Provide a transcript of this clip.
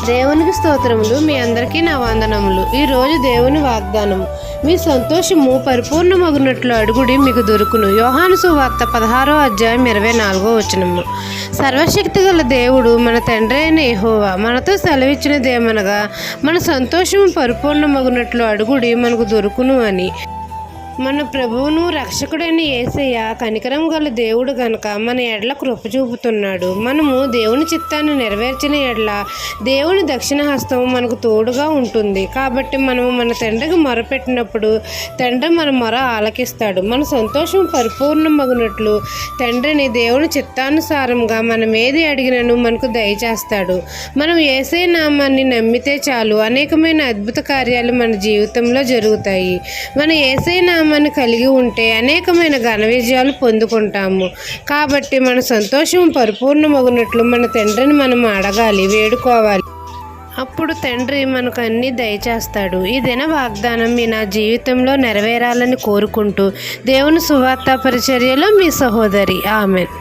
దేవునికి స్తోత్రములు. మీ అందరికీ నా వందనములు. ఈరోజు దేవుని వాగ్దానము, మీ సంతోషము పరిపూర్ణమగునట్లు అడుగుడి మీకు దొరుకును. యోహాను సువార్త 16వ అధ్యాయం 24వ వచనము. సర్వశక్తి గల దేవుడు మన తండ్రి అయిన యెహోవా మనతో సెలవిచ్చినదేమనగా, మన సంతోషము పరిపూర్ణమగునట్లు అడుగుడి మనకు దొరుకును అని. మన ప్రభువును రక్షకుడైన యేసయ్య కనికరం గల దేవుడు గనుక మన ఎడల కృప చూపుతున్నాడు. మనము దేవుని చిత్తాన్ని నెరవేర్చిన ఎడల దేవుని దక్షిణ హస్తం మనకు తోడుగా ఉంటుంది. కాబట్టి మనము మన తండ్రికి మొరపెట్టినప్పుడు తండ్రి మన మొర ఆలకిస్తాడు. మన సంతోషం పరిపూర్ణమగునట్లు తండ్రిని దేవుని చిత్తానుసారంగా మనం ఏది అడిగినను మనకు దయచేస్తాడు. మనం యేసయ్య నామాన్ని నమ్మితే చాలు, అనేకమైన అద్భుత కార్యాలు మన జీవితంలో జరుగుతాయి. మన యేసయ్య నామాన్ని కలిగి ఉంటే అనేకమైన ఘన విజయాలు పొందుకుంటాము. కాబట్టి మన సంతోషం పరిపూర్ణమగునట్లు మన తండ్రిని మనం అడగాలి, వేడుకోవాలి. అప్పుడు తండ్రి మనకు అన్నీ దయచేస్తాడు. ఈ దిన వాగ్దానం మీ నా జీవితంలో నెరవేరాలని కోరుకుంటూ దేవుని సువార్త పరిచర్యలో మీ సహోదరి. ఆమెన్.